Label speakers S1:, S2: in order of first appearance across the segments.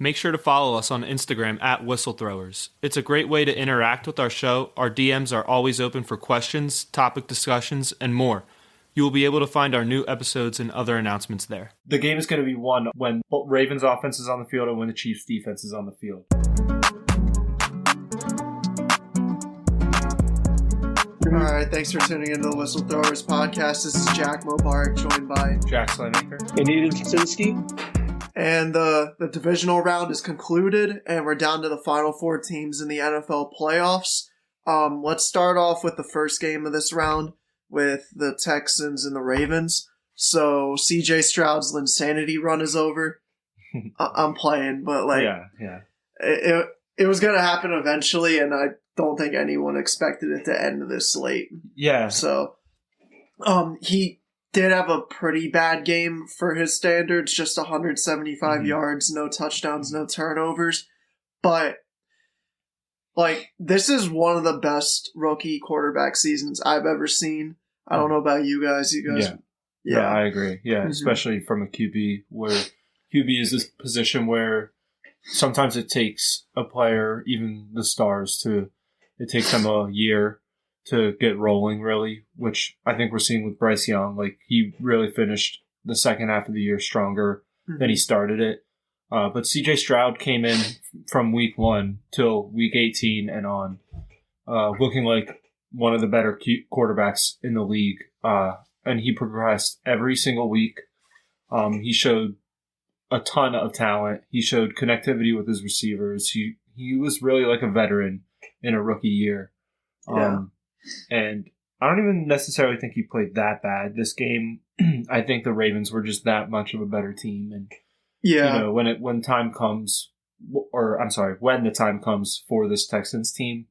S1: make sure to follow us on Instagram at Whistlethrowers. It's a great way to interact with our show. Our DMs are always open for questions, topic discussions, and more. You will be able to find our new episodes and other announcements there.
S2: The game is going to be won when Ravens offense is on the field and when the Chiefs defense is on the field.
S3: All right, thanks for tuning into the Whistle Throwers podcast. This is Jack Mobarek, joined by
S2: Jack Slaymaker
S4: and Eden Kaczynski.
S3: And the divisional round is concluded, and we're down to the final four teams in the NFL playoffs. Let's start off with the first game of this round with the Texans and the Ravens. So CJ Stroud's insanity run is over. I'm playing, but it was going to happen eventually, and I don't think anyone expected it to end this late.
S2: Yeah.
S3: So, he did have a pretty bad game for his standards, just 175 yards, no touchdowns, no turnovers. But, this is one of the best rookie quarterback seasons I've ever seen. I don't know about you guys.
S2: Yeah, I agree. Yeah, especially from a QB, where QB is this position where sometimes it takes a player, even the stars, it takes them a year to get rolling, really, which I think we're seeing with Bryce Young. He really finished the second half of the year stronger than he started it. But CJ Stroud came in from week 1 till week 18 and on, looking like one of the better quarterbacks in the league. And he progressed every single week. He showed a ton of talent. He showed connectivity with his receivers. He was really like a veteran in a rookie year. And I don't even necessarily think he played that bad this game. I think the Ravens were just that much of a better team. And when the time comes for this Texans team,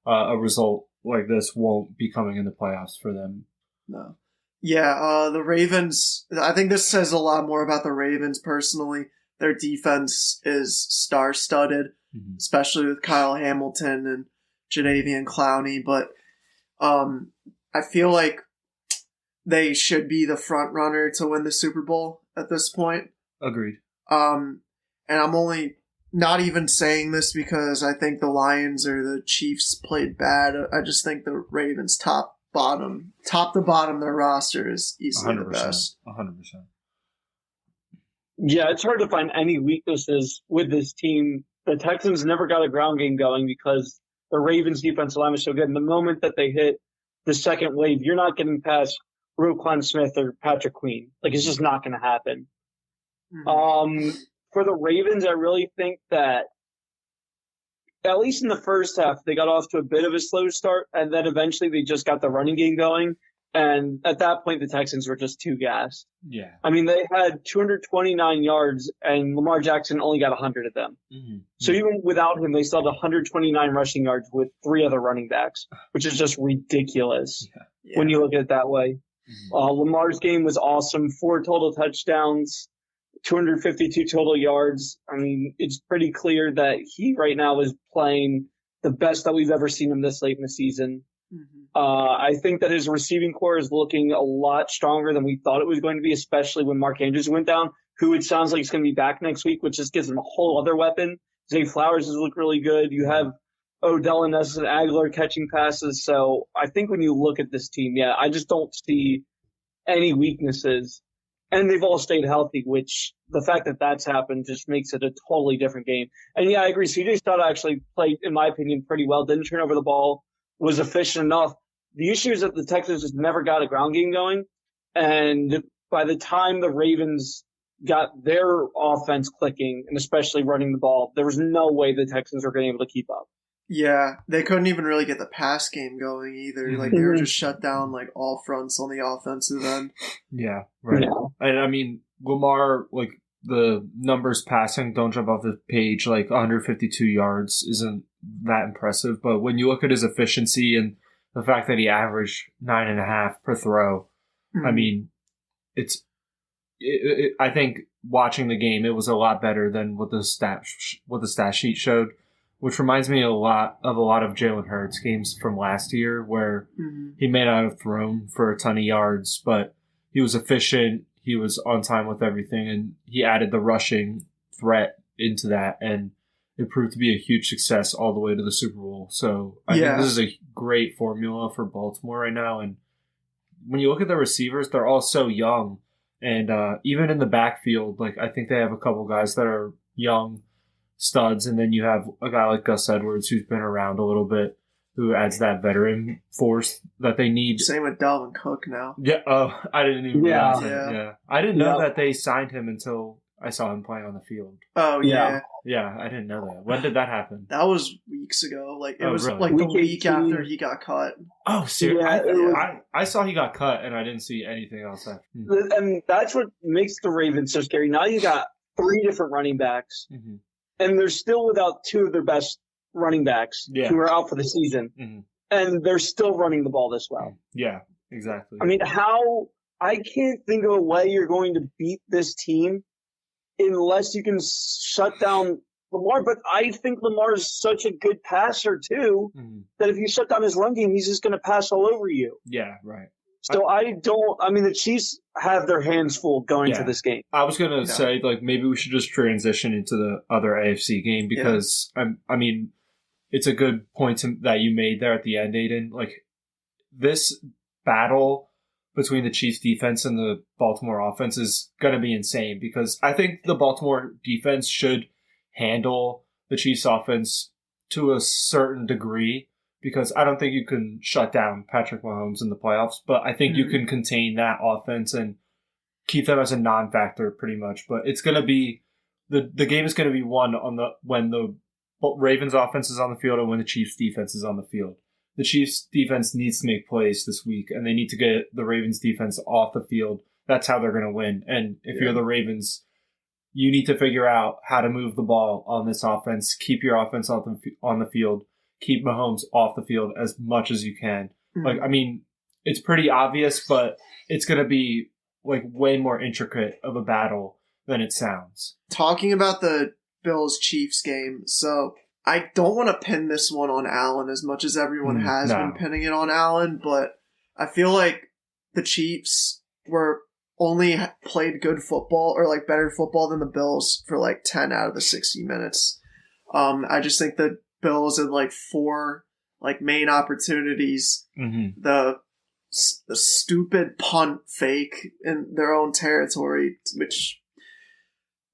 S2: a result like this won't be coming in the playoffs for them.
S3: No. Yeah, the Ravens, I think this says a lot more about the Ravens personally. Their defense is star-studded, especially with Kyle Hamilton and Jadeveon Clowney, but I feel like they should be the front runner to win the Super Bowl at this point.
S2: Agreed.
S3: And I'm only not even saying this because I think the Lions or the Chiefs played bad. I just think the Ravens top to bottom, their roster is easily the best.
S2: 100%.
S4: Yeah, it's hard to find any weaknesses with this team. The Texans never got a ground game going because the Ravens' defensive line was so good. And the moment that they hit the second wave, you're not getting past Roquan Smith or Patrick Queen. It's just not going to happen. For the Ravens, I really think that at least in the first half, they got off to a bit of a slow start, and then eventually they just got the running game going. And at that point, the Texans were just too gassed.
S2: Yeah.
S4: I mean, they had 229 yards, and Lamar Jackson only got 100 of them. So even without him, they still had 129 rushing yards with 3 other running backs, which is just ridiculous when you look at it that way. Lamar's game was awesome. 4 total touchdowns, 252 total yards. I mean, it's pretty clear that he right now is playing the best that we've ever seen him this late in the season. I think that his receiving core is looking a lot stronger than we thought it was going to be, especially when Mark Andrews went down, who it sounds like is going to be back next week, which just gives him a whole other weapon. Zay Flowers has looked really good. You have Odell and Nelson Aguilar catching passes. So I think when you look at this team, I just don't see any weaknesses. And they've all stayed healthy, which the fact that that's happened just makes it a totally different game. And I agree. CJ Stroud actually played, in my opinion, pretty well. Didn't turn over the ball, was efficient enough. The issue is that the Texans just never got a ground game going. And by the time the Ravens got their offense clicking, and especially running the ball, there was no way the Texans were going to be able to keep up.
S3: Yeah, they couldn't even really get the pass game going either. They were just shut down all fronts on the offensive end.
S2: Yeah, right. Yeah. And I mean, Lamar, the numbers passing don't jump off the page. 152 yards isn't that impressive. But when you look at his efficiency and the fact that he averaged 9.5 per throw, I mean, I think watching the game, it was a lot better than what the stat sheet showed. Which reminds me a lot of Jalen Hurts games from last year where he may not have thrown for a ton of yards, but he was efficient, he was on time with everything, and he added the rushing threat into that, and it proved to be a huge success all the way to the Super Bowl. So I think this is a great formula for Baltimore right now. And when you look at the receivers, they're all so young. And even in the backfield, like I think they have a couple guys that are young studs, and then you have a guy like Gus Edwards who's been around a little bit, who adds that veteran force that they need.
S3: Same with Dalvin Cook now.
S2: Yeah. Oh, I didn't even realize that.
S3: Yeah.
S2: Yeah. I didn't know that they signed him until I saw him playing on the field.
S3: Oh, yeah.
S2: Yeah, I didn't know that. When did that happen?
S3: That was weeks ago. Like it was
S2: really?
S3: like the week
S4: 18.
S3: after he got cut.
S2: Oh, seriously?
S4: Yeah,
S2: I saw he got cut, and I didn't see anything else after.
S4: And that's what makes the Ravens so scary. Now you got 3 different running backs, and they're still without 2 of their best running backs who are out for the season, and they're still running the ball this well.
S2: Yeah, exactly.
S4: I mean, I can't think of a way you're going to beat this team unless you can shut down Lamar. But I think Lamar is such a good passer, too, that if you shut down his run game, he's just going to pass all over you.
S2: Yeah, right.
S4: So the Chiefs have their hands full going to this game.
S2: I was going to say, like, maybe we should just transition into the other AFC game because, I mean, it's a good point that you made there at the end, Aiden. Like, this battle between the Chiefs defense and the Baltimore offense is going to be insane because I think the Baltimore defense should handle the Chiefs offense to a certain degree because I don't think you can shut down Patrick Mahomes in the playoffs, but I think you can contain that offense and keep them as a non-factor pretty much. But it's going to be the game is going to be won when the Ravens offense is on the field and when the Chiefs defense is on the field. The Chiefs defense needs to make plays this week, and they need to get the Ravens defense off the field. That's how they're going to win. And if you're the Ravens, you need to figure out how to move the ball on this offense, keep your offense on the field, keep Mahomes off the field as much as you can. Like, I mean, it's pretty obvious, but it's going to be like way more intricate of a battle than it sounds.
S3: Talking about the Bills-Chiefs game, so I don't want to pin this one on Allen as much as everyone has been pinning it on Allen, but I feel like the Chiefs were only played good football or like better football than the Bills for like 10 out of the 60 minutes. I just think the Bills had like 4 like main opportunities. The stupid punt fake in their own territory, which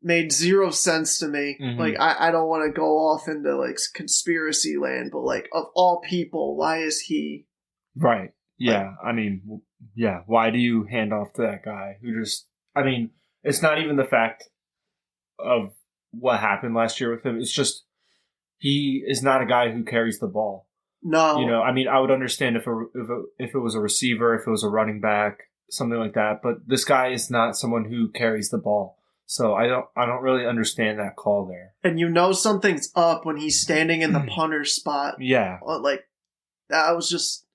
S3: made 0 sense to me. Like, I don't want to go off into, like, conspiracy land, but, like, of all people, why is he...
S2: Right. Yeah. Like, I mean, yeah. Why do you hand off to that guy who just... I mean, it's not even the fact of what happened last year with him. It's just he is not a guy who carries the ball.
S3: No.
S2: You know, I mean, I would understand if it was a receiver, if it was a running back, something like that. But this guy is not someone who carries the ball. So I don't really understand that call there.
S3: And you know something's up when he's standing in the punter spot.
S2: Yeah.
S3: Like, that was just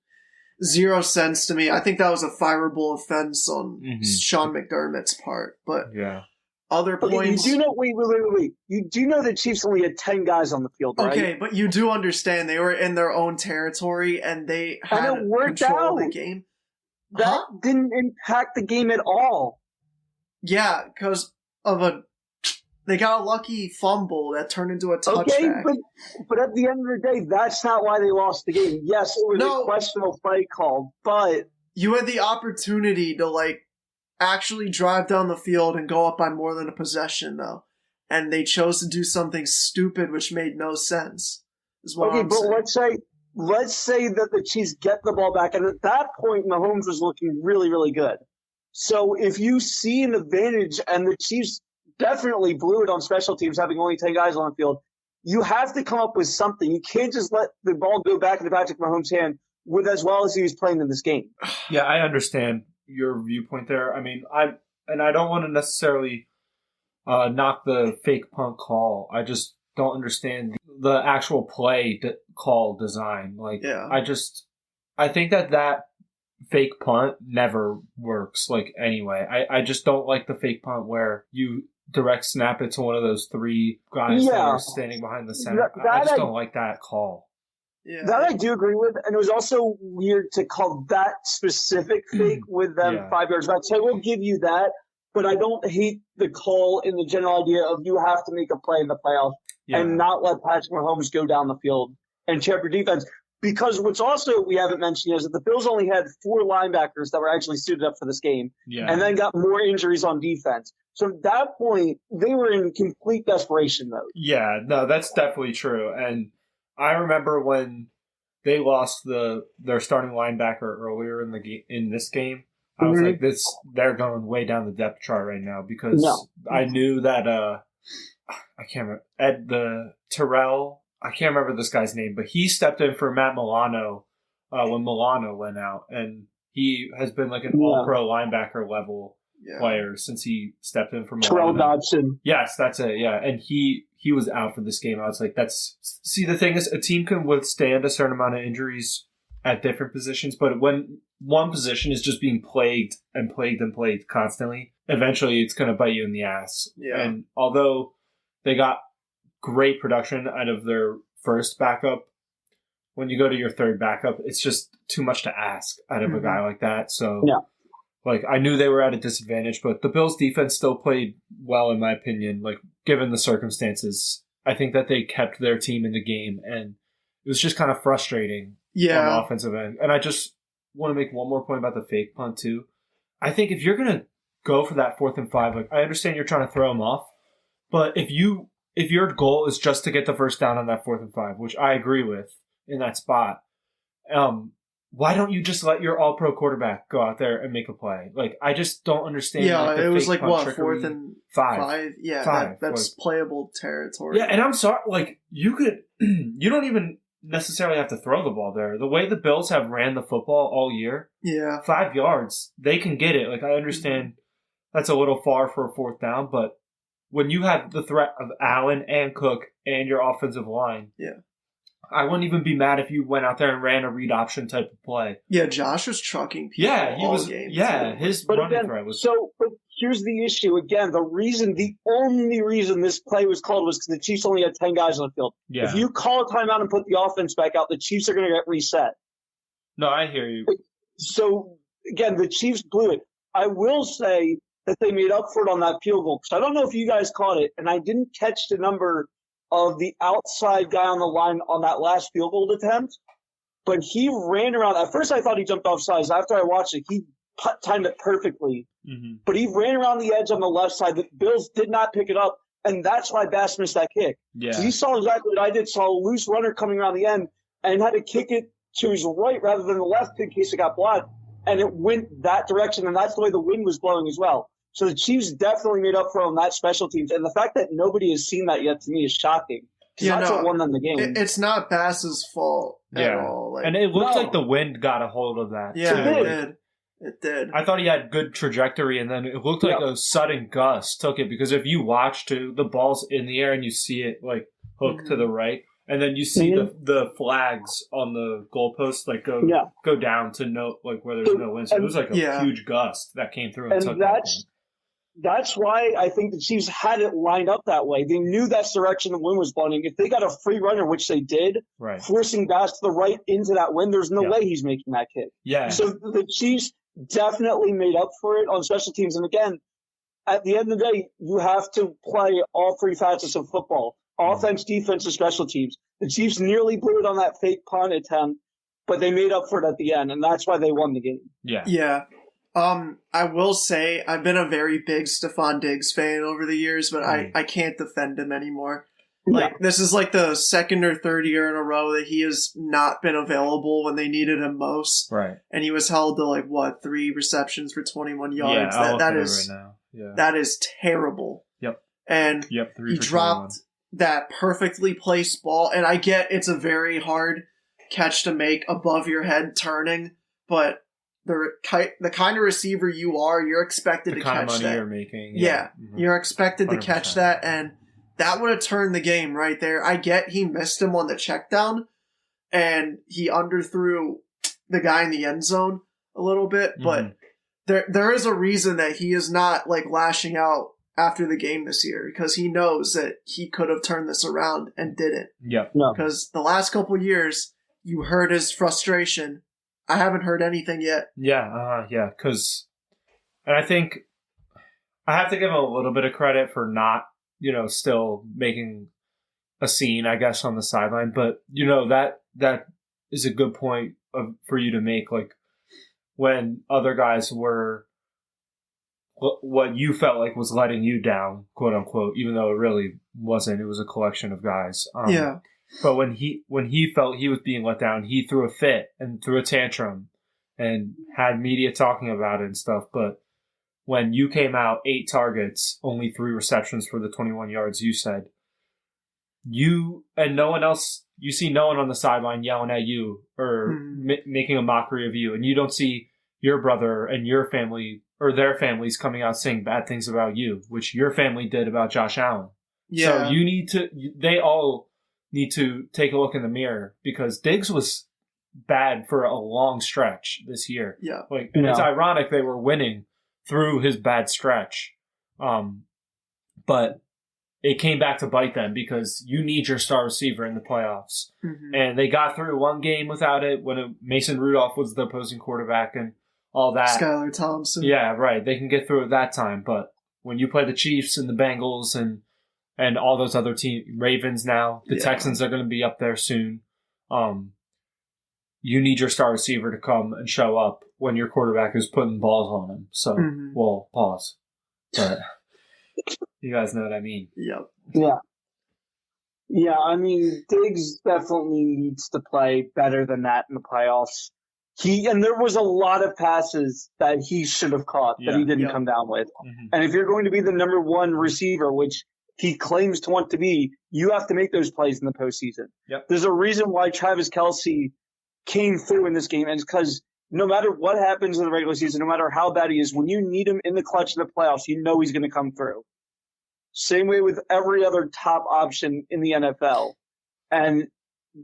S3: 0 sense to me. I think that was a fireable offense on Sean McDermott's part. But other points...
S4: You do know, wait. You do know the Chiefs only had 10 guys on the field, right?
S3: Okay, but you do understand they were in their own territory and they had control of the game.
S4: That didn't impact the game at all.
S3: Yeah, because they got a lucky fumble that turned into a touchback.
S4: Okay, but at the end of the day, that's not why they lost the game. Yes, it was a questionable play call, but
S3: you had the opportunity to like actually drive down the field and go up by more than a possession, though, and they chose to do something stupid which made no sense. Is what I'm saying.
S4: Let's say that the Chiefs get the ball back, and at that point, Mahomes was looking really, really good. So if you see an advantage, and the Chiefs definitely blew it on special teams, having only 10 guys on the field, you have to come up with something. You can't just let the ball go back into Patrick Mahomes' hand with as well as he was playing in this game.
S2: Yeah, I understand your viewpoint there. I mean, I don't want to necessarily knock the fake punt call. I just don't understand the actual play call design. Like, I think that fake punt never works, like, anyway. I just don't like the fake punt where you direct snap it to one of those 3 guys that are standing behind the center. I just don't like that call.
S3: Yeah.
S4: That I do agree with, and it was also weird to call that specific fake with them 5 yards back. So I will give you that, but I don't hate the call in the general idea of you have to make a play in the playoffs and not let Patrick Mahomes go down the field and check your defense. Because what's also we haven't mentioned is that the Bills only had 4 linebackers that were actually suited up for this game, and then got more injuries on defense. So at that point, they were in complete desperation mode.
S2: Yeah, no, that's definitely true. And I remember when they lost their starting linebacker earlier in this game. I was like, they're going way down the depth chart right now because I knew that I can't remember Terrell. I can't remember this guy's name, but he stepped in for Matt Milano when Milano went out, and he has been like an all-pro linebacker level player since he stepped in for Milano.
S4: Terrell Dodson.
S2: Yes, that's it. Yeah, and he was out for this game. I was like, the thing is, a team can withstand a certain amount of injuries at different positions, but when one position is just being plagued constantly, eventually it's going to bite you in the ass.
S3: Yeah.
S2: And although they got great production out of their first backup, when you go to your third backup, it's just too much to ask out of a guy like that. So, like, I knew they were at a disadvantage, but the Bills' defense still played well, in my opinion. Like, given the circumstances, I think that they kept their team in the game, and it was just kind of frustrating on the offensive end. And I just want to make one more point about the fake punt, too. I think if you're going to go for that 4th and 5, like, I understand you're trying to throw them off, but if your goal is just to get the first down on that 4th and 5, which I agree with in that spot, why don't you just let your all-pro quarterback go out there and make a play? Like, I just don't understand.
S3: Yeah,
S2: like, the
S3: it was
S2: fake
S3: like,
S2: punt
S3: what,
S2: trickery.
S3: 4th and
S2: 5?
S3: Yeah, that's playable territory.
S2: Yeah, and I'm sorry, like, you don't even necessarily have to throw the ball there. The way the Bills have ran the football all year, 5 yards, they can get it. Like, I understand that's a little far for a 4th down, but when you have the threat of Allen and Cook and your offensive line, I wouldn't even be mad if you went out there and ran a read option type of play.
S3: Yeah, Josh was trucking people all game.
S2: Yeah, his running threat was...
S4: But here's the issue. Again, the only reason this play was called was because the Chiefs only had 10 guys on the field.
S2: Yeah.
S4: If you call a timeout and put the offense back out, the Chiefs are going to get reset.
S2: No, I hear you.
S4: So, again, the Chiefs blew it. I will say that they made up for it on that field goal. Because I don't know if you guys caught it, and I didn't catch the number of the outside guy on the line on that last field goal attempt, but he ran around. At first, I thought he jumped off sides. After I watched it, he timed it perfectly. But he ran around the edge on the left side. The Bills did not pick it up, and that's why Bass missed that kick.
S2: Yeah.
S4: So he saw exactly what I did, saw a loose runner coming around the end, and had to kick it to his right rather than the left in case it got blocked, and it went that direction, and that's the way the wind was blowing as well. So the Chiefs definitely made up for it on that special teams. And the fact that nobody has seen that yet to me is shocking. Because that's what won them the game.
S3: It's not Bass's fault at all.
S2: Like, and it looked like the wind got a hold of that.
S3: Yeah, too. It did.
S2: I thought he had good trajectory, and then it looked like a sudden gust took it. Because if you watch the ball's in the air and you see it like hook to the right, and then you see the flags on the goalpost like go down to where there's no wind. So it was like a huge gust that came through and took that thing.
S4: That's why I think the Chiefs had it lined up that way. They knew that's the direction the wind was blowing. If they got a free runner, which they did, forcing Bass to the right into that wind, there's no way he's making that kick.
S2: Yeah.
S4: So the Chiefs definitely made up for it on special teams. And again, at the end of the day, you have to play all 3 facets of football: offense, defense, and special teams. The Chiefs nearly blew it on that fake punt attempt, but they made up for it at the end, and that's why they won the game.
S2: Yeah.
S3: Yeah. I will say I've been a very big Stephon Diggs fan over the years, but I can't defend him anymore. Like, this is like the 2nd or 3rd year in a row that he has not been available when they needed him most.
S2: Right.
S3: And he was held to 3 receptions for 21 yards.
S2: Yeah,
S3: that is
S2: right now. Yeah.
S3: That is terrible.
S2: Yep.
S3: And
S2: 3
S3: he dropped that perfectly placed ball, and I get it's a very hard catch to make above your head turning, but the kind of receiver you are, you're expected to catch that. The kind of money
S2: you're making.
S3: Yeah. You're expected 100%. To catch that, and that would have turned the game right there. I get he missed him on the check down, and he underthrew the guy in the end zone a little bit, but there is a reason that he is not lashing out after the game this year, because he knows that he could have turned this around and didn't.
S2: Yeah.
S3: Because the last couple years, you heard his frustration. I haven't heard anything yet.
S2: Yeah, because, and I think I have to give him a little bit of credit for not, still making a scene, I guess, on the sideline. But, that is a good point for you to make. Like, when other guys were what you felt like was letting you down, quote unquote, even though it really wasn't. It was a collection of guys.
S3: Yeah.
S2: But when he felt he was being let down, he threw a fit and threw a tantrum and had media talking about it and stuff. But when you came out 8 targets, only 3 receptions for the 21 yards, you said you and no one else. You see no one on the sideline yelling at you or making a mockery of you, and you don't see your brother and your family or their families coming out saying bad things about you, which your family did about Josh Allen.
S3: Yeah.
S2: So they all need to take a look in the mirror because Diggs was bad for a long stretch this year.
S3: Yeah.
S2: It's ironic they were winning through his bad stretch. But it came back to bite them because you need your star receiver in the playoffs. Mm-hmm. And they got through one game without it when Mason Rudolph was the opposing quarterback and all that.
S3: Skylar Thompson.
S2: Yeah, right. They can get through it that time. But when you play the Chiefs and the Bengals and all those other teams, Ravens now, the Texans are going to be up there soon. You need your star receiver to come and show up when your quarterback is putting balls on him. So, we'll pause. But you guys know what I mean.
S3: Yep.
S4: Yeah. Yeah, I mean, Diggs definitely needs to play better than that in the playoffs. And there was a lot of passes that he should have caught that he didn't come down with. Mm-hmm. And if you're going to be the number one receiver, which he claims to want to be, you have to make those plays in the postseason.
S2: Yep.
S4: There's a reason why Travis Kelce came through in this game, and it's because no matter what happens in the regular season, no matter how bad he is, when you need him in the clutch in the playoffs, you know he's going to come through. Same way with every other top option in the NFL. And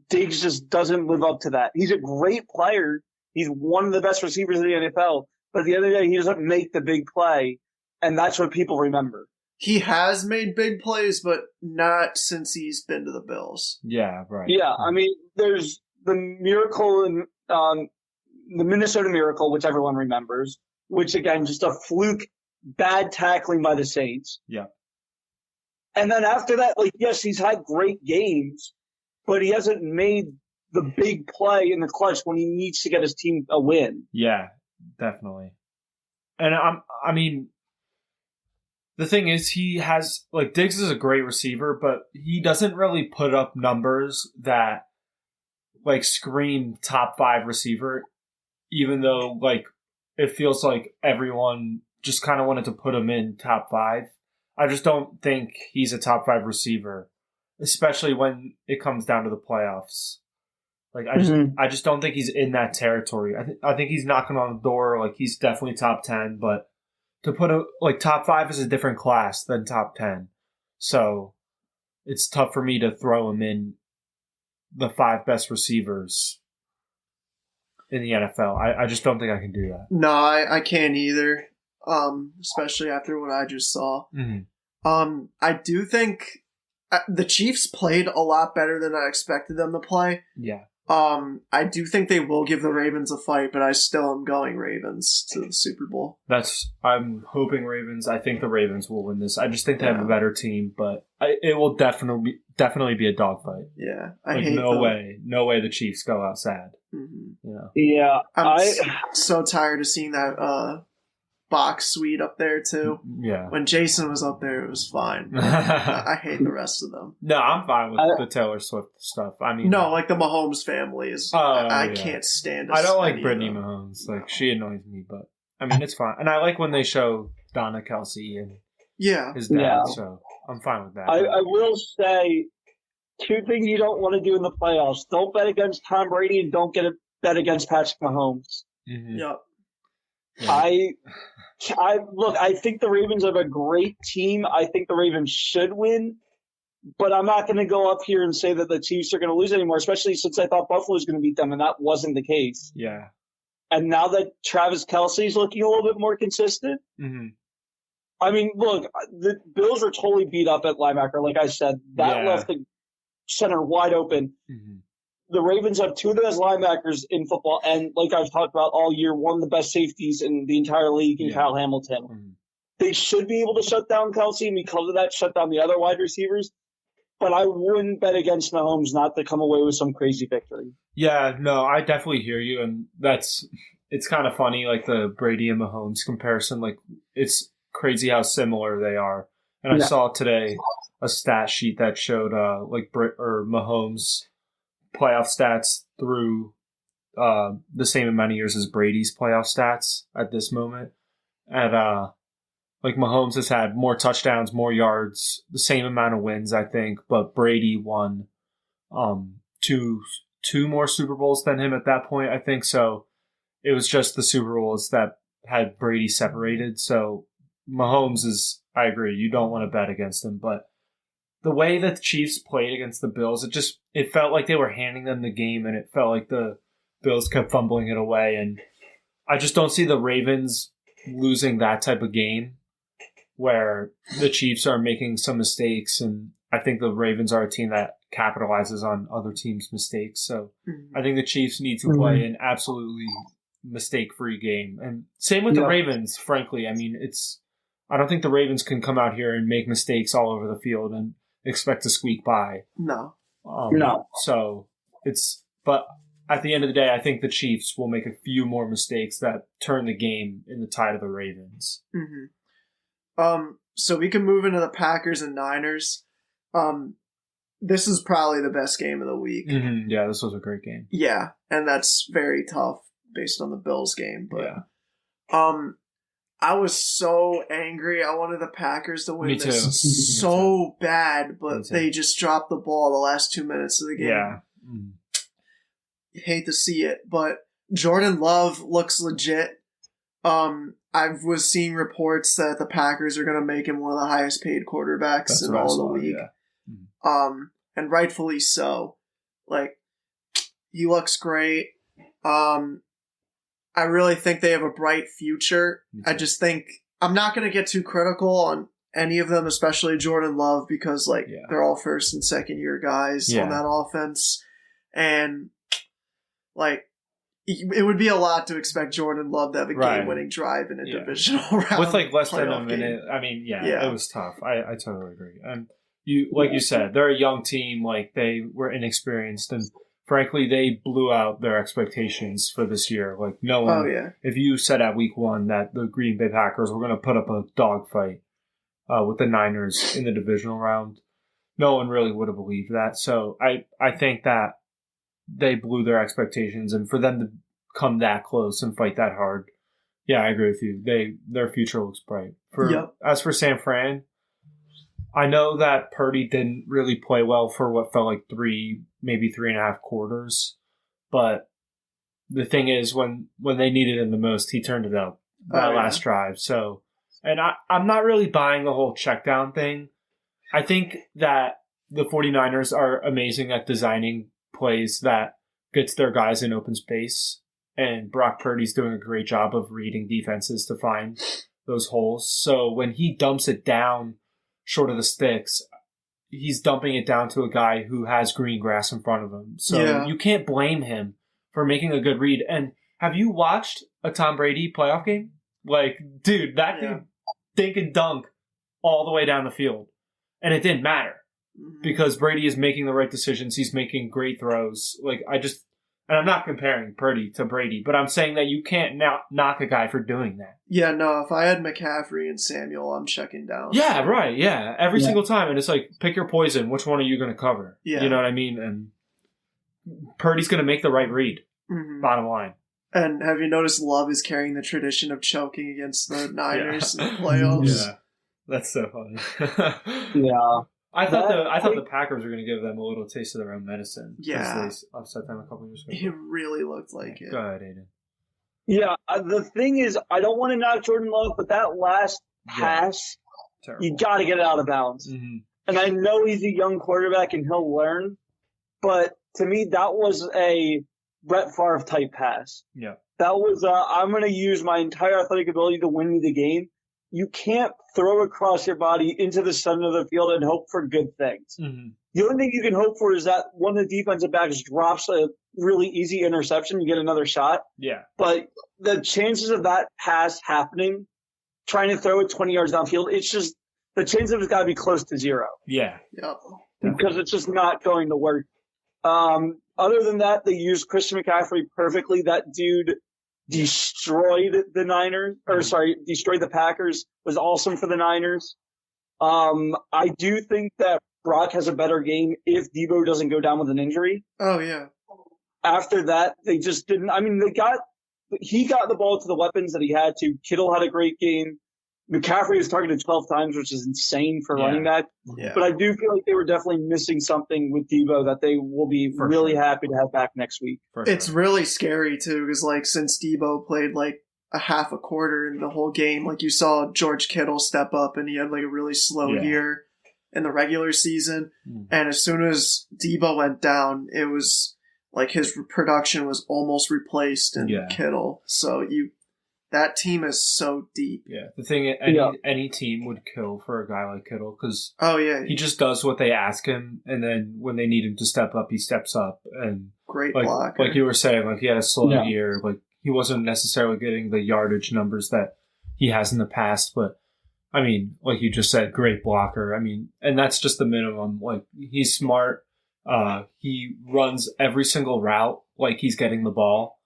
S4: Diggs just doesn't live up to that. He's a great player. He's one of the best receivers in the NFL. But at the end of the day, he doesn't make the big play. And that's what people remember.
S3: He has made big plays, but not since he's been to the Bills.
S2: Yeah, right.
S4: Yeah, I mean, there's the miracle in the Minnesota Miracle, which everyone remembers, which, again, just a fluke, bad tackling by the Saints.
S2: Yeah.
S4: And then after that, yes, he's had great games, but he hasn't made the big play in the clutch when he needs to get his team a win.
S2: Yeah, definitely. And I mean, the thing is, he has Diggs is a great receiver, but he doesn't really put up numbers that scream top 5 receiver, even though it feels like everyone just kind of wanted to put him in top 5. I just don't think he's a top 5 receiver, especially when it comes down to the playoffs. I just don't think he's in that territory. I think he's knocking on the door. He's definitely top 10, but to put top 5 is a different class than top 10. So it's tough for me to throw him in the 5 best receivers in the NFL. I just don't think I can do that.
S3: No, I can't either. Especially after what I just saw. Mm-hmm. I do think the Chiefs played a lot better than I expected them to play.
S2: Yeah.
S3: I do think they will give the Ravens a fight, but I still am going Ravens to the Super Bowl.
S2: I'm hoping Ravens. I think the Ravens will win this. I just think they have a better team, but it will definitely be a dogfight.
S3: Yeah,
S2: no way the Chiefs go out sad.
S3: Mm-hmm.
S4: Yeah,
S3: I'm so tired of seeing that box suite up there too.
S2: Yeah.
S3: When Jason was up there, it was fine. I hate the rest of them.
S2: No, I'm fine with the Taylor Swift stuff. I mean,
S3: no, the Mahomes family is. I can't stand.
S2: I don't like Brittany Mahomes. She annoys me, but I mean it's fine. And I like when they show Donna Kelsey and his dad. So I'm fine with that.
S4: I will say 2 things you don't want to do in the playoffs: don't bet against Tom Brady and don't bet against Patrick Mahomes.
S2: Mm-hmm.
S3: Yep.
S4: Yeah. I think the Ravens have a great team. I think the Ravens should win, but I'm not going to go up here and say that the Chiefs are going to lose anymore, especially since I thought Buffalo was going to beat them, and that wasn't the case.
S2: Yeah.
S4: And now that Travis Kelce is looking a little bit more consistent, I mean, look, the Bills are totally beat up at linebacker. Like I said, that left the center wide open.
S2: Mm-hmm.
S4: The Ravens have 2 of the best linebackers in football, and like I've talked about all year, one of the best safeties in the entire league in Kyle Hamilton. They should be able to shut down Kelsey, and because of that, shut down the other wide receivers. But I wouldn't bet against Mahomes not to come away with some crazy victory.
S2: Yeah, no, I definitely hear you, and it's kind of funny, like the Brady and Mahomes comparison. Like, it's crazy how similar they are. And I saw today a stat sheet that showed Mahomes' playoff stats through the same amount of years as Brady's playoff stats at this moment. And like Mahomes has had more touchdowns, more yards, the same amount of wins, I think, but Brady won two more Super Bowls than him at that point, I think. So it was just the Super Bowls that had Brady separated. So Mahomes is, I agree, you don't want to bet against him, but the way that the Chiefs played against the Bills, it felt like they were handing them the game, and it felt like the Bills kept fumbling it away. And I just don't see the Ravens losing that type of game where the Chiefs are making some mistakes, and I think the Ravens are a team that capitalizes on other teams' mistakes. So I think the Chiefs need to play an absolutely mistake-free game. And same with the Ravens, frankly. I mean, I don't think the Ravens can come out here and make mistakes all over the field and expect to squeak by.
S3: No.
S4: No.
S2: So but at the end of the day, I think the Chiefs will make a few more mistakes that turn the game in the tide of the Ravens.
S3: Mm-hmm. So we can move into the Packers and Niners. This is probably the best game of the week.
S2: Mm-hmm. Yeah, this was a great game.
S3: Yeah, and that's very tough based on the Bills game. But I was so angry. I wanted the Packers to win this so bad, but they just dropped the ball the last 2 minutes of the game.
S2: Yeah.
S3: You hate to see it, but Jordan Love looks legit. I was seeing reports that the Packers are going to make him one of the highest paid quarterbacks in all of the league. Yeah. And rightfully so. Like, he looks great. I really think they have a bright future. I just think I'm not going to get too critical on any of them, especially Jordan Love, because they're all first and second year guys on that offense. And it would be a lot to expect Jordan Love to have a game-winning drive in a divisional round
S2: with less than a minute. Game. I mean, it was tough. I totally agree. And you said, they're a young team. Like, they were inexperienced, and frankly, they blew out their expectations for this year. Like, no one. If you said at week 1 that the Green Bay Packers were going to put up a dogfight with the Niners in the divisional round, no one really would have believed that. So I think that they blew their expectations, and for them to come that close and fight that hard, I agree with you. Their future looks bright. As for San Fran, I know that Purdy didn't really play well for what felt like 3, maybe 3.5 quarters, but the thing is, when they needed him the most, he turned it up that last drive. So, and I'm not really buying the whole check down thing. I think that the 49ers are amazing at designing plays that gets their guys in open space, and Brock Purdy's doing a great job of reading defenses to find those holes. So when he dumps it down short of the sticks, he's dumping it down to a guy who has green grass in front of him. So you can't blame him for making a good read. And have you watched a Tom Brady playoff game? Like, dude, that dude dink and dunk all the way down the field. And it didn't matter. Because Brady is making the right decisions. He's making great throws. And I'm not comparing Purdy to Brady, but I'm saying that you can't now knock a guy for doing that.
S3: Yeah, no, if I had McCaffrey and Samuel, I'm checking down.
S2: Yeah, right, yeah. Every single time. And it's like, pick your poison. Which one are you going to cover? Yeah. You know what I mean? And Purdy's going to make the right read, bottom line.
S3: And have you noticed Love is carrying the tradition of choking against the Niners in the playoffs?
S2: Yeah, that's so funny. I thought the Packers were going to give them a little taste of their own medicine.
S3: Yeah.
S2: They upset them a couple years ago.
S3: It really looked like it.
S2: Go ahead, Aiden.
S4: Yeah, the thing is, I don't want to knock Jordan Love, but that last pass, you got to get it out of bounds. Mm-hmm. And I know he's a young quarterback and he'll learn, but to me, that was a Brett Favre type pass.
S2: Yeah.
S4: That was, I'm going to use my entire athletic ability to win me the game. You can't throw across your body into the center of the field and hope for good things. Mm-hmm. The only thing you can hope for is that one of the defensive backs drops a really easy interception, you get another shot.
S2: Yeah.
S4: But the chances of that pass happening trying to throw it 20 yards downfield. It's just the chance of it's got to be close to zero.
S2: Yeah.
S3: Yep.
S4: Because it's just not going to work. Other than that, they used Christian McCaffrey perfectly. That dude destroyed the Packers. Was awesome for the Niners. I do think that Brock has a better game if Debo doesn't go down with an injury.
S3: Oh yeah.
S4: After that, they just didn't. I mean, he got the ball to the weapons that he had to. Kittle had a great game. McCaffrey was targeted 12 times, which is insane for running back.
S3: Yeah.
S4: But I do feel like they were definitely missing something with Debo that they will be really happy to have back next week.
S3: It's really scary, too, because, like, since Debo played, like, a half a quarter in the whole game, like, you saw George Kittle step up, and he had, like, a really slow year in the regular season. And as soon as Debo went down, it was, like, his production was almost replaced in Kittle. So that team is so deep.
S2: Yeah, the thing any team would kill for a guy like Kittle because he just does what they ask him, and then when they need him to step up, he steps up. And
S3: great blocker.
S2: Like you were saying, like he had a slow year. Like he wasn't necessarily getting the yardage numbers that he has in the past, but I mean, like you just said, great blocker. I mean, and that's just the minimum. Like he's smart. He runs every single route like he's getting the ball,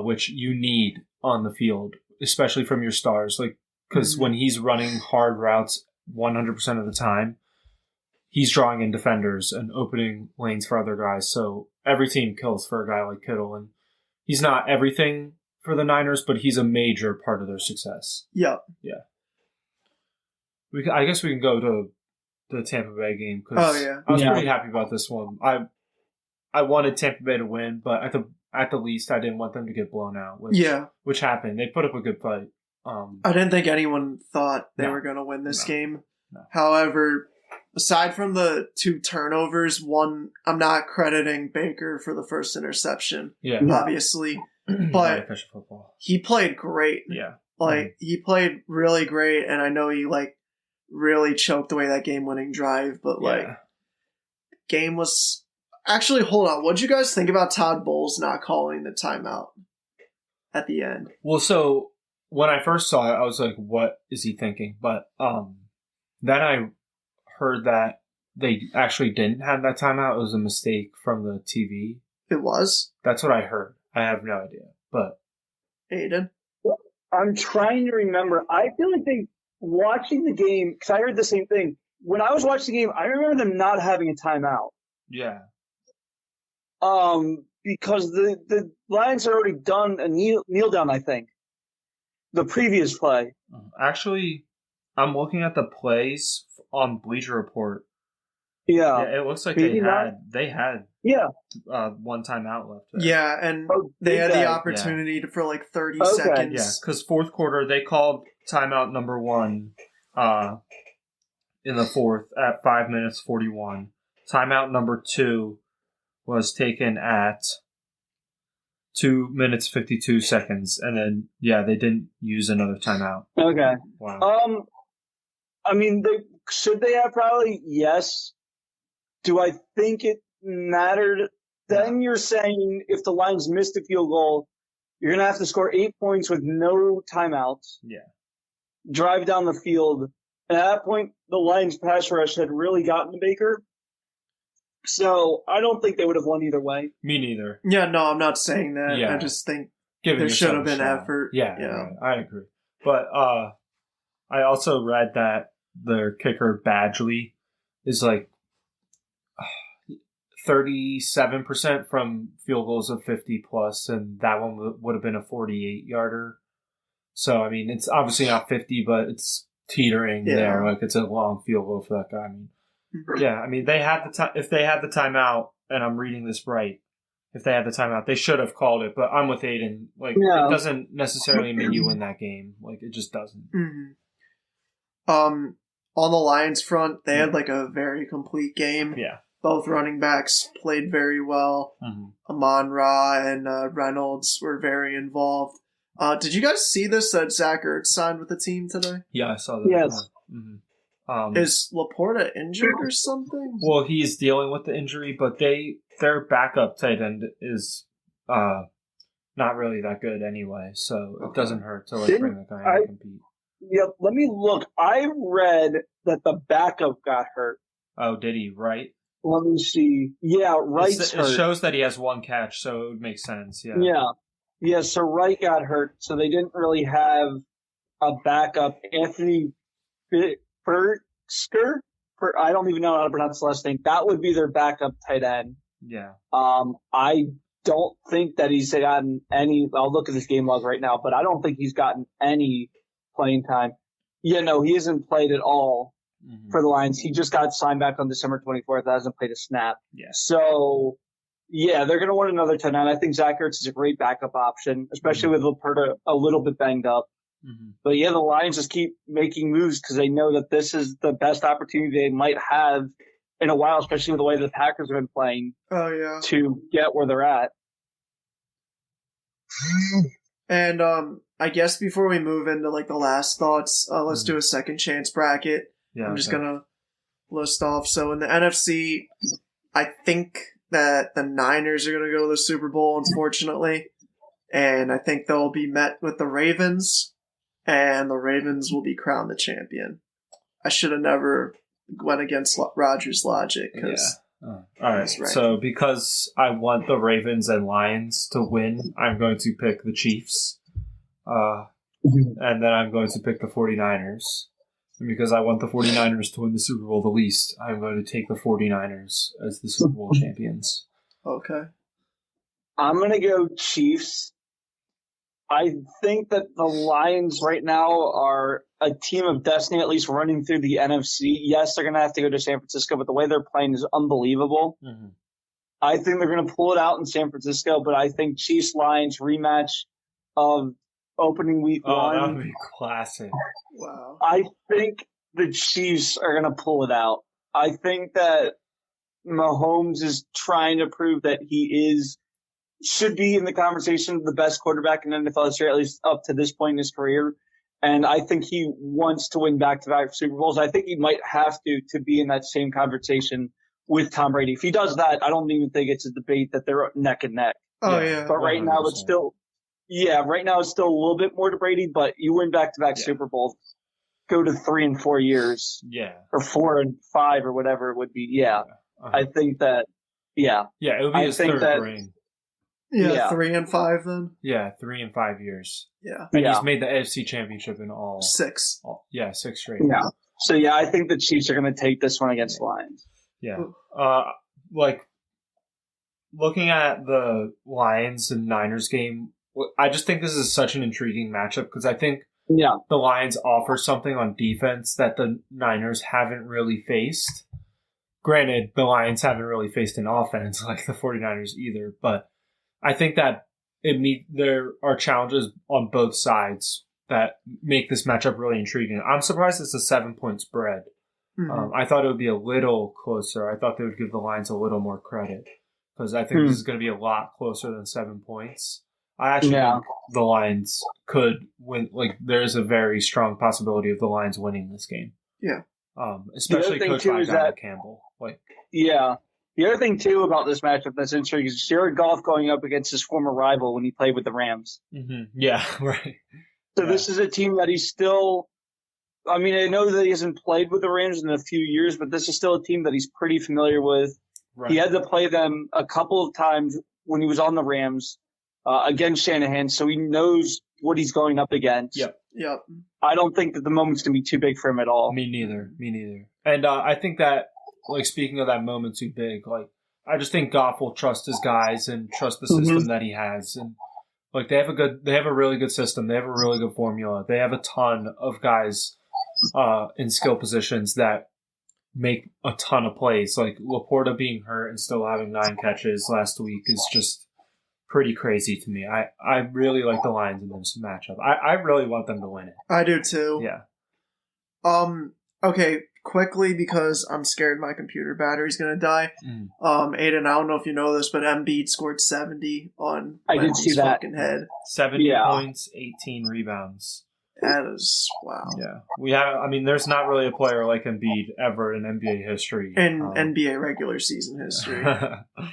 S2: which you need on the field, especially from your stars. Like, because when he's running hard routes 100% of the time, he's drawing in defenders and opening lanes for other guys. So every team kills for a guy like Kittle, and he's not everything for the Niners, but he's a major part of their success.
S3: Yeah.
S2: I guess we can go to the Tampa Bay game because I was pretty happy about this one. I wanted Tampa Bay to win, but at the least, I didn't want them to get blown out. Which happened. They put up a good fight.
S3: I didn't think anyone thought they were going to win this game. No. However, aside from the 2 turnovers, one, I'm not crediting Baker for the first interception, obviously. But he played great.
S2: Yeah.
S3: He played really great, and I know he, really choked away that game-winning drive, but, game was... Actually, hold on. What did you guys think about Todd Bowles not calling the timeout at the end?
S2: Well, so when I first saw it, I was like, what is he thinking? But then I heard that they actually didn't have that timeout. It was a mistake from the TV.
S3: It was?
S2: That's what I heard. I have no idea. But
S3: Aiden?
S4: I'm trying to remember. I feel like watching the game, because I heard the same thing. When I was watching the game, I remember them not having a timeout.
S2: Yeah.
S4: Because the Lions had already done a kneel down, I think. The previous play.
S2: Actually, I'm looking at the plays on Bleacher Report.
S4: Yeah.
S2: It looks like they had one timeout left there.
S3: Yeah, and they had the opportunity for 30 seconds.
S2: Yeah, because fourth quarter, they called timeout number 1 in the fourth at 5 minutes 41. Timeout number 2 was taken at 2 minutes 52 seconds, and then they didn't use another timeout.
S4: Okay.
S2: Wow.
S4: I mean, should they have? Probably yes. Do I think it mattered? Then you're saying if the Lions missed a field goal, you're gonna have to score 8 points with no timeouts.
S2: Yeah.
S4: Drive down the field, and at that point, the Lions pass rush had really gotten to Baker. So I don't think they would have won either way.
S2: Me neither.
S3: Yeah, no, I'm not saying that. Yeah. I just think there should have been effort.
S2: Yeah, I agree. But I also read that their kicker Badgley is 37% from field goals of 50 plus, and that one would have been a 48-yarder. So I mean, it's obviously not 50, but it's teetering there. It's a long field goal for that guy. I mean. Yeah, I mean, they had the time. If they had the timeout, and I'm reading this right, if they had the timeout, they should have called it. But I'm with Aiden. It doesn't necessarily mean you win that game. It just doesn't.
S3: Mm-hmm. On the Lions front, they had a very complete game.
S2: Yeah,
S3: both running backs played very well.
S2: Mm-hmm.
S3: Amon-Ra and Reynolds were very involved. Did you guys see this that Zach Ertz signed with the team today?
S2: Yeah, I saw that.
S4: Yes.
S2: Mm-hmm.
S3: Is Laporta injured or something?
S2: Well, he's dealing with the injury, but their backup tight end is not really that good anyway, so it doesn't hurt to bring that guy in and compete.
S4: Yeah, let me look. I read that the backup got hurt.
S2: Oh, did he? Right?
S4: Let me see. Yeah, Wright's hurt.
S2: It shows that he has one catch, so it would make sense. Yeah.
S4: Yeah. Yeah, so Wright got hurt, so they didn't really have a backup. Anthony Bergster? I don't even know how to pronounce the last name. That would be their backup tight end.
S2: Yeah.
S4: I don't think that he's gotten any. I'll look at his game log right now, but I don't think he's gotten any playing time. Yeah, no, he hasn't played at all for the Lions. He just got signed back on December 24th. Hasn't played a snap.
S2: Yeah.
S4: So, yeah, they're going to want another tight end. I think Zach Ertz is a great backup option, especially with Laporta a little bit banged up. But yeah, the Lions just keep making moves because they know that this is the best opportunity they might have in a while, especially with the way the Packers have been playing.
S3: Oh, yeah.
S4: To get where they're at.
S3: And I guess before we move into like the last thoughts, let's do a second chance bracket.
S2: Yeah,
S3: I'm just gonna list off. So in the NFC, I think that the Niners are gonna go to the Super Bowl, unfortunately, and I think they'll be met with the Ravens, and the Ravens will be crowned the champion. I should have never went against Rodgers' logic because.
S2: All right. So because I want the Ravens and Lions to win, I'm going to pick the Chiefs. And then I'm going to pick the 49ers. And because I want the 49ers to win the Super Bowl the least, I'm going to take the 49ers as the Super Bowl champions.
S3: Okay.
S4: I'm going to go Chiefs. I think that the Lions right now are a team of destiny, at least running through the NFC. Yes, they're going to have to go to San Francisco, but the way they're playing is unbelievable. I think they're going to pull it out in San Francisco, but I think Chiefs-Lions rematch of opening week 1.
S2: Oh, that would be classic.
S3: Wow.
S4: I think the Chiefs are going to pull it out. I think that Mahomes is trying to prove that he should be in the conversation of the best quarterback in NFL history, at least up to this point in his career. And I think he wants to win back-to-back Super Bowls. I think he might have to be in that same conversation with Tom Brady. If he does that, I don't even think it's a debate that they're neck and neck.
S3: Oh, yeah.
S4: But right 100%. Now it's still a little bit more to Brady, but you win back-to-back Super Bowls, go to 3 and 4 years.
S2: Yeah.
S4: Or 4 and 5 or whatever it would be. Yeah. I think that,
S2: Yeah, it would be his third reign.
S3: Yeah, 3 and 5 then?
S2: Yeah, 3 and 5 years.
S3: Yeah.
S2: And he's made the AFC Championship in all
S3: 6.
S2: 6 straight.
S4: Yeah. So, yeah, I think the Chiefs are going to take this one against the Lions.
S2: Yeah. Looking at the Lions and Niners game, I just think this is such an intriguing matchup because I think the Lions offer something on defense that the Niners haven't really faced. Granted, the Lions haven't really faced an offense like the 49ers either, but I think that there are challenges on both sides that make this matchup really intriguing. I'm surprised it's a 7-point spread. I thought it would be a little closer. I thought they would give the Lions a little more credit because I think this is going to be a lot closer than 7 points. I actually think the Lions could win. Like, there's a very strong possibility of the Lions winning this game.
S3: Yeah.
S2: Especially coached by John Campbell.
S4: The other thing, too, about this matchup that's interesting is Jared Goff going up against his former rival when he played with the Rams.
S2: Yeah, right.
S4: So this is a team that he's still – I mean, I know that he hasn't played with the Rams in a few years, but this is still a team that he's pretty familiar with. Right. He had to play them a couple of times when he was on the Rams against Shanahan, so he knows what he's going up against.
S3: Yep.
S4: I don't think that the moment's going to be too big for him at all.
S2: Me neither. And I think that – like, speaking of that moment too big, like, I just think Goff will trust his guys and trust the system that he has. And, like, they have a really good system. They have a really good formula. They have a ton of guys in skill positions that make a ton of plays. Like, Laporta being hurt and still having 9 catches last week is just pretty crazy to me. I really like the Lions in this matchup. I really want them to win it.
S3: I do too.
S2: Yeah.
S3: Okay, quickly, because I'm scared my computer battery's going to die. Aiden, I don't know if you know this, but Embiid scored 70 on
S4: Lindsey's
S3: fucking head.
S2: 70 points, 18 rebounds.
S3: That is, wow.
S2: Yeah. There's not really a player like Embiid ever in NBA history.
S3: In NBA regular season history.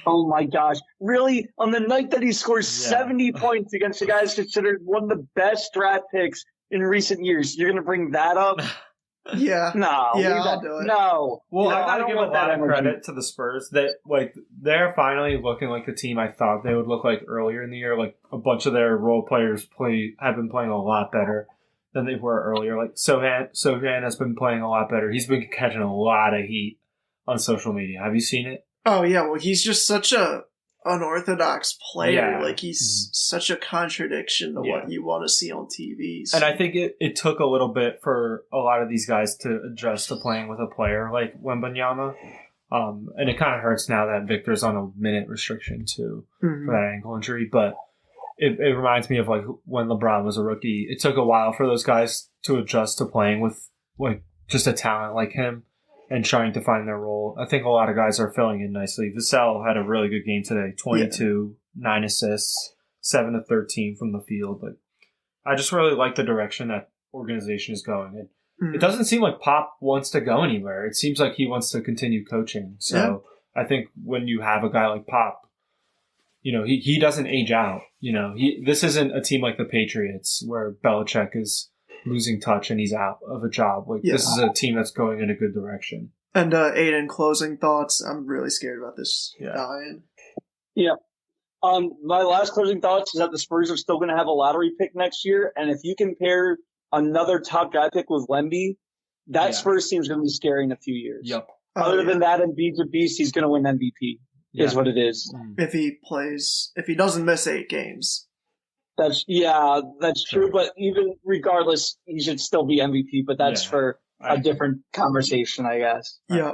S4: Oh my gosh. Really? On the night that he scores 70 points against the guys considered one of the best draft picks in recent years. You're going to bring that up?
S3: Yeah.
S4: No.
S3: Yeah, I'll do it.
S4: No.
S2: Well,
S4: No,
S2: I
S4: I
S2: gotta
S4: don't
S2: give a
S4: want that
S2: lot of
S4: energy.
S2: credit to the Spurs. They're finally looking like the team I thought they would look like earlier in the year. Like a bunch of their role players have been playing a lot better than they were earlier. Like Sohan has been playing a lot better. He's been catching a lot of heat on social media. Have you seen it?
S3: Oh yeah, well he's just such a unorthodox player.
S2: Yeah.
S3: Like he's such a contradiction to what you want to see on TV. So.
S2: And I think it took a little bit for a lot of these guys to adjust to playing with a player like Wembanyama. And it kind of hurts now that Victor's on a minute restriction too for that ankle injury. But it reminds me of like when LeBron was a rookie. It took a while for those guys to adjust to playing with like just a talent like him and trying to find their role. I think a lot of guys are filling in nicely. Vassell had a really good game today. 22, 9 assists, 7 of 13 from the field. Like, I just really like the direction that organization is going. And it doesn't seem like Pop wants to go anywhere. It seems like he wants to continue coaching. So I think when you have a guy like Pop, he doesn't age out. This isn't a team like the Patriots where Belichick is losing touch and he's out of a job. This is a team that's going in a good direction.
S3: And Aiden, closing thoughts. I'm really scared about this dying.
S4: Yeah. My last closing thoughts is that the Spurs are still going to have a lottery pick next year, and if you compare another top guy pick with Wemby, that Spurs team is going to be scary in a few years.
S2: Yep.
S4: Other than that, Embiid's a beast. He's going to win MVP. Is what it is.
S3: If he doesn't miss 8 games.
S4: That's true. But even regardless, he should still be MVP. But that's for a different conversation, I guess.
S3: Yeah.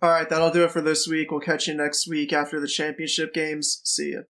S3: All right, that'll do it for this week. We'll catch you next week after the championship games. See ya.